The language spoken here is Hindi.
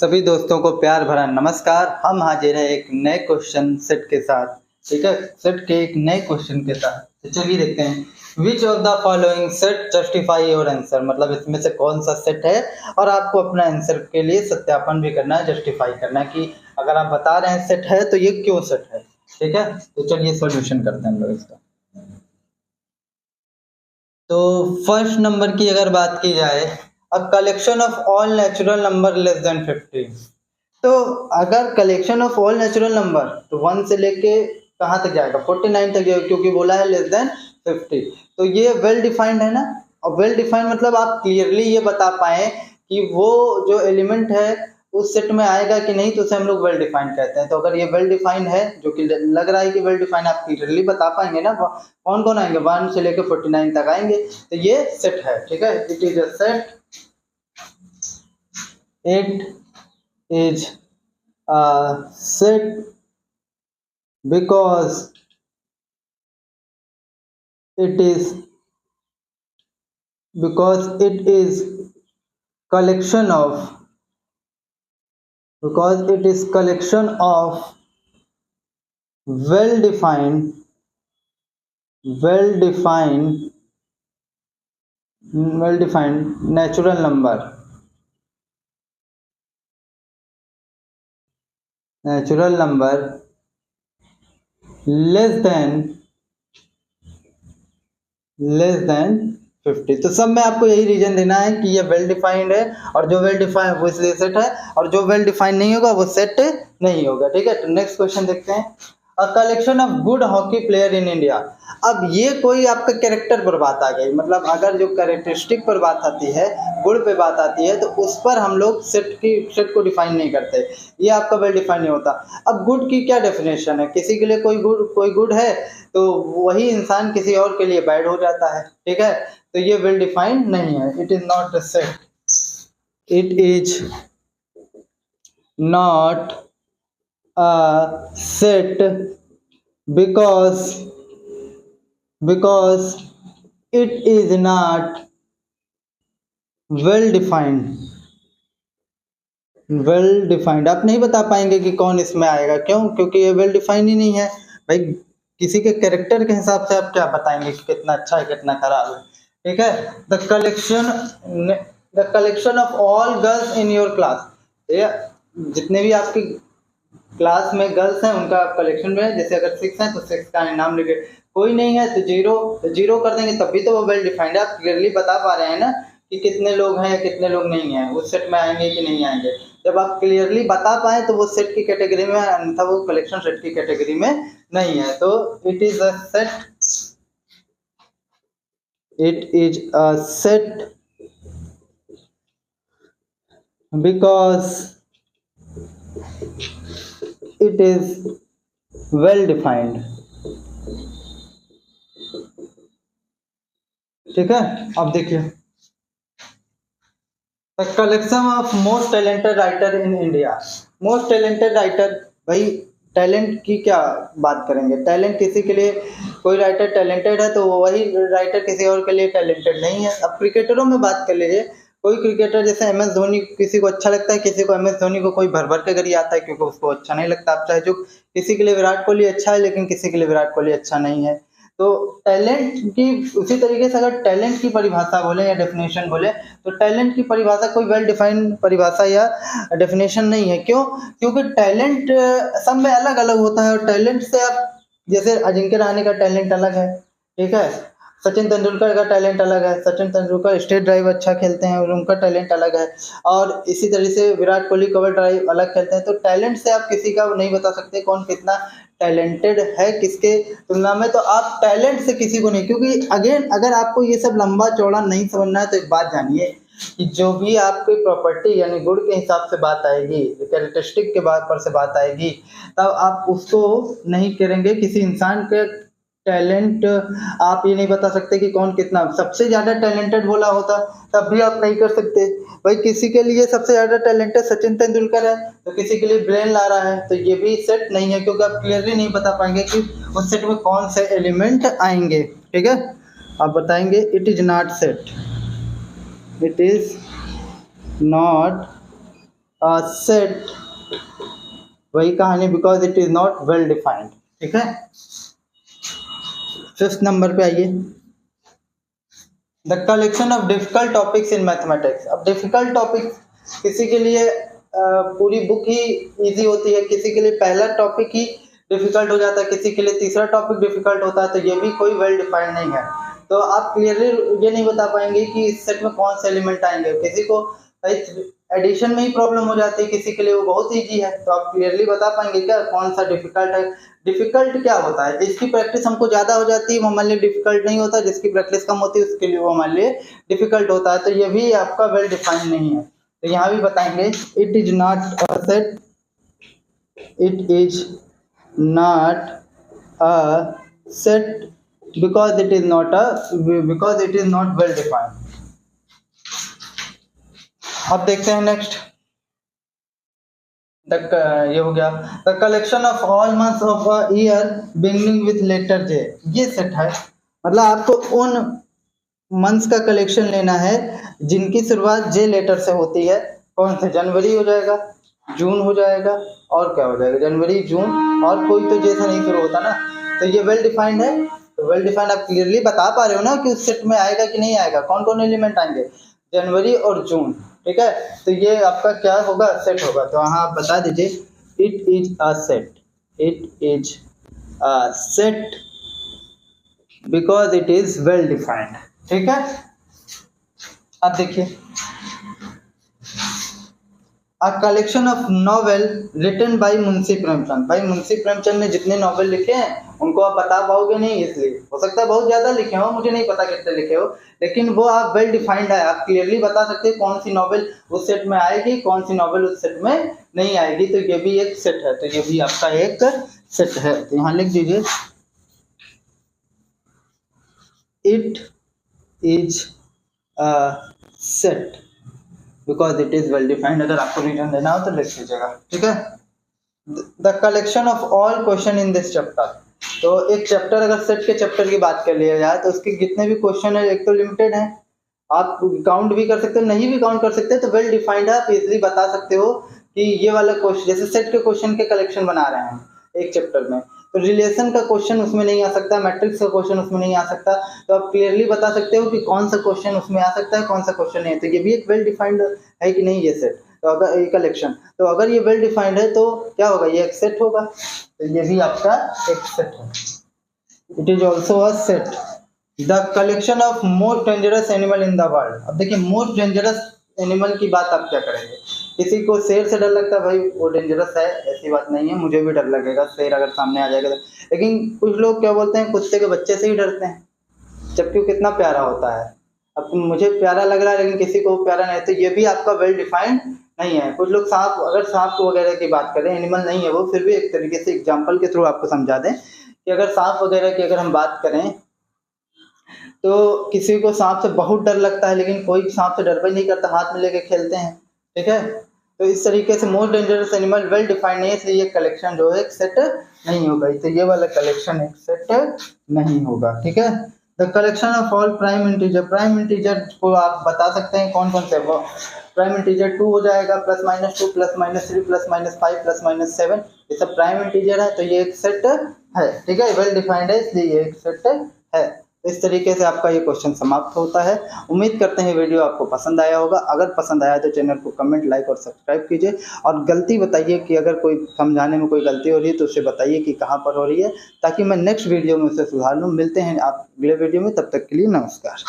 सभी दोस्तों को प्यार भरा नमस्कार। हम हाजिर हैं एक नए क्वेश्चन सेट के साथ। ठीक है, सेट के एक नए क्वेश्चन के साथ। तो चलिए देखते हैं which of the following set justify your answer, मतलब इसमें से कौन सा सेट है और आपको अपना आंसर के लिए सत्यापन भी करना है, जस्टिफाई करना है कि अगर आप बता रहे हैं सेट है तो ये क्यों सेट है। ठीक है, तो चलिए सॉल्यूशन करते हैं हम लोग इसका। तो फर्स्ट नंबर की अगर बात की जाए, अ collection of all natural number less than 50। तो अगर collection of all natural number तो 1 से लेके कहाँ तक जाएगा, 49 तक जाएगा, क्योंकि बोला है लेस देन 50। तो ये वेल डिफाइंड है ना। और वेल डिफाइंड मतलब आप क्लियरली ये बता पाए कि वो जो एलिमेंट है उस सेट में आएगा कि नहीं, तो उसे हम लोग वेल डिफाइंड कहते हैं। तो अगर ये वेल डिफाइंड है, जो कि लग रहा है कि वेल डिफाइंड, आप क्लियरली बता पाएंगे ना कौन कौन आएंगे, 1 से लेकर 49 तक आएंगे, तो ये सेट है। ठीक है, it is a set, it is set because it is collection of well defined natural number less than 50। तो सब में आपको यही रीजन देना है कि ये वेल डिफाइंड है, और जो वेल डिफाइंड वो इसलिए सेट है, और जो वेल डिफाइंड नहीं होगा वो सेट नहीं होगा। ठीक है, तो नेक्स्ट क्वेश्चन देखते हैं। अ collection of good hockey player in India. अब ये कोई आपका कैरेक्टर पर बात आ गई, मतलब अगर जो कैरेक्टरिस्टिक पर बात आती है, गुड पे बात आती है, तो उस पर हम लोग सेट को डिफाइन नहीं करते, ये आपका वेल डिफाइंड नहीं होता। अब गुड की क्या डेफिनेशन है, किसी के लिए कोई गुड है तो वही इंसान किसी और के लिए बैड हो जाता है। ठीक है, तो ये वेल डिफाइंड नहीं है, it is not a set, it is not a set because it is not well defined। आप नहीं बता पाएंगे कि कौन इसमें आएगा, क्यों? क्योंकि ये वेल डिफाइंड ही नहीं है भाई। किसी के कैरेक्टर के हिसाब से आप क्या बताएंगे कि कितना अच्छा है कितना खराब है। ठीक है, the collection of all girls in your class, जितने भी आपके क्लास में गर्ल्स हैं उनका कलेक्शन में है। जैसे अगर 6 है तो 6 का नाम लिखे, कोई नहीं है तो जीरो कर देंगे, तब भी तो वो वेल डिफाइंड है। आप क्लियरली बता पा रहे हैं ना कि कितने लोग हैं कितने लोग नहीं हैं, उस सेट में आएंगे कि नहीं आएंगे। जब आप क्लियरली बता पाए तो वो सेट की कैटेगरी में, अन्यथा वो कलेक्शन सेट की कैटेगरी में नहीं है। तो it is a set because it is well defined। ठीक है, अब देखिए the collection of most talented writer in India. Most talented writer, भाई टैलेंट की क्या बात करेंगे, टैलेंट किसी के लिए कोई राइटर टैलेंटेड है तो वही राइटर किसी और के लिए टैलेंटेड नहीं है। अब क्रिकेटरों में बात कर लीजिए, कोई क्रिकेटर जैसे MS धोनी, किसी को अच्छा लगता है, किसी को MS धोनी को कोई भर भर के गरी आता है क्योंकि उसको अच्छा नहीं लगता। आप चाहे जो किसी के लिए विराट कोहली अच्छा है लेकिन किसी के लिए विराट कोहली अच्छा नहीं है। तो टैलेंट की उसी तरीके से अगर टैलेंट की परिभाषा बोले या डेफिनेशन बोले, तो टैलेंट की परिभाषा कोई वेल डिफाइंड परिभाषा या डेफिनेशन नहीं है। क्यों? क्योंकि टैलेंट सब में अलग अलग होता है, और टैलेंट से आप, जैसे अजिंक्य रहाणे का टैलेंट अलग है, ठीक है, सचिन तेंदुलकर का टैलेंट अलग है, सचिन तेंदुलकर स्टेट ड्राइव अच्छा खेलते हैं और उनका टैलेंट अलग है, और इसी तरह से विराट कोहली कवर ड्राइव अलग खेलते हैं। तो टैलेंट से आप किसी का नहीं बता सकते कौन कितना टैलेंटेड है किसके तुलना में। तो आप टैलेंट से किसी को नहीं, क्योंकि अगेन अगर आपको ये सब लंबा चौड़ा नहीं समझना है तो एक बात जानिए कि जो भी आपकी प्रॉपर्टी यानी गुण के हिसाब से बात आएगी, कैरेक्टरिस्टिक के बात पर से बात आएगी, तब आप उसको नहीं करेंगे। किसी इंसान के टैलेंट आप ये नहीं बता सकते कि कौन कितना सबसे ज्यादा टैलेंटेड बोला होता तब भी आप नहीं कर सकते। भाई किसी के लिए सबसे ज्यादा टैलेंटेड सचिन तेंदुलकर है तो किसी के लिए ब्रेन ला रहा है, तो ये भी सेट नहीं है, क्योंकि आप क्लियरली नहीं बता पाएंगे कि उस सेट में कौन से एलिमेंट आएंगे। ठीक है, आप बताएंगे it is not set, it is not set, वही कहानी, because it is not well defined. ठीक है, 5th नंबर पे आइए, the collection of difficult topics in mathematics. अब डिफिकल्ट टॉपिक किसी के लिए पूरी बुक ही इजी होती है, किसी के लिए पहला टॉपिक ही डिफिकल्ट हो जाता है, किसी के लिए तीसरा टॉपिक डिफिकल्ट होता है, तो ये भी कोई वेल डिफाइंड नहीं है। तो आप क्लियरली ये नहीं बता पाएंगे कि इस सेट में कौन से एलिमेंट आएंगे। किसी को एडिशन में ही प्रॉब्लम हो जाती है, किसी के लिए वो बहुत ईजी है, तो आप क्लियरली बता पाएंगे क्या कौन सा डिफिकल्ट है। डिफिकल्ट क्या होता है, जिसकी प्रैक्टिस हमको ज़्यादा हो जाती है वो हमारे लिए डिफिकल्ट नहीं होता, जिसकी प्रैक्टिस कम होती है उसके लिए वो हमारे लिए डिफिकल्ट होता है। तो ये भी आपका वेल डिफाइंड नहीं है। तो यहाँ भी बताएंगे, it is not a set, it is not a set because it is not well defined। अब देखते हैं नेक्स्ट, ये हो गया the collection of all months of a year beginning with letter J. ये सेट है, मतलब आपको उन मंथ्स का कलेक्शन लेना है जिनकी शुरुआत जे लेटर से होती है। कौन से, जनवरी हो जाएगा, जून हो जाएगा, और क्या हो जाएगा, जनवरी, जून, और कोई तो जे से नहीं शुरू होता ना। तो ये वेल डिफाइंड है। तो वेल डिफाइंड आप क्लियरली बता पा रहे हो ना कि उस सेट में आएगा कि नहीं आएगा, कौन कौन एलिमेंट आएंगे, जनवरी और जून। ठीक है, तो ये आपका क्या होगा, सेट होगा। तो हाँ आप बता दीजिए, it is a set, it is a set because it is well defined. ठीक है, अब देखिए, a collection of novel written by Munshi Premchand. भाई मुंशी प्रेमचंद ने जितने नॉवेल लिखे हैं उनको आप बता पाओगे नहीं, इसलिए हो सकता है बहुत ज्यादा लिखे हो, मुझे नहीं पता कितने लिखे हो, लेकिन वो आप वेल डिफाइंड है, आप क्लियरली बता सकते हैं कौन सी नॉवेल उस सेट में आएगी, कौन सी नॉवेल उस सेट में नहीं आएगी। तो ये भी एक सेट है, तो ये भी आपका एक सेट है। तो यहाँ लिख दीजिए, it is a set because it is well defined. अगर आपको रीजन देना हो तो लिख लीजिएगा। ठीक है, the collection of all question in this chapter. तो एक चैप्टर, अगर सेट के चैप्टर की बात कर लिया जाए तो उसके जितने भी क्वेश्चन है, एक तो लिमिटेड है, आप काउंट भी कर सकते हो, नहीं भी काउंट कर सकते, तो वेल डिफाइंड है, आप इजिली बता सकते हो कि ये वाला क्वेश्चन, जैसे सेट के क्वेश्चन के कलेक्शन बना रहे हैं एक चैप्टर में, तो रिलेशन का क्वेश्चन उसमें नहीं आ सकता, मैट्रिक्स का क्वेश्चन उसमें नहीं आ सकता, तो आप क्लियरली बता सकते हो कि कौन सा क्वेश्चन उसमें आ सकता है, कौन सा क्वेश्चन नहीं है। तो ये भी एक वेल डिफाइंड है कि नहीं ये सेट, तो अगर ये कलेक्शन, तो अगर ये वेल डिफाइंड है तो क्या होगा, ये एक सेट होगा। तो ये भी आपका एक सेट है, it is also a set. The collection of most dangerous animal in the world. अब देखिए, मोस्ट डेंजरस एनिमल की बात आप क्या करेंगे, किसी को शेर से डर लगता है, भाई वो डेंजरस है, ऐसी बात नहीं है, मुझे भी डर लगेगा शेर अगर सामने आ जाएगा तो। लेकिन कुछ लोग क्या बोलते हैं, कुत्ते के बच्चे से ही डरते हैं, जबकि वो कितना प्यारा होता है। अब मुझे प्यारा लग रहा है लेकिन किसी को प्यारा नहीं, तो ये भी आपका वेल डिफाइंड नहीं है। कुछ लोग सांप, अगर सांप वगैरह की बात करें, एनिमल नहीं है वो, फिर भी एक तरीके से एग्जाम्पल के थ्रू आपको समझा दें कि अगर सांप वगैरह की अगर हम बात करें तो किसी को सांप से बहुत डर लगता है, लेकिन कोई सांप से डर भी नहीं करता, हाथ में लेके खेलते हैं। ठीक है, तो इस तरीके से most dangerous animal well defined नहीं है, इसलिए ये कलेक्शन जो है एक सेट नहीं होगा, तो ये वाला कलेक्शन एक सेट नहीं होगा। ठीक है, the collection of all prime integer. Prime integer को आप बता सकते हैं कौन कौन से, वो प्राइम इंटीजर 2 हो जाएगा, +-2, +-3, +-5, +-7, ये सब प्राइम इंटीजर है, तो ये एक सेट है। ठीक है, वेल डिफाइंड है, इसलिए ये एक सेट है। इस तरीके से आपका ये क्वेश्चन समाप्त होता है। उम्मीद करते हैं वीडियो आपको पसंद आया होगा। अगर पसंद आया तो चैनल को कमेंट, लाइक और सब्सक्राइब कीजिए, और गलती बताइए कि अगर कोई समझाने में कोई गलती हो रही है तो उसे बताइए कि कहाँ पर हो रही है, ताकि मैं नेक्स्ट वीडियो में उसे सुधार लूँ। मिलते हैं आप अगले वीडियो में, तब तक के लिए नमस्कार।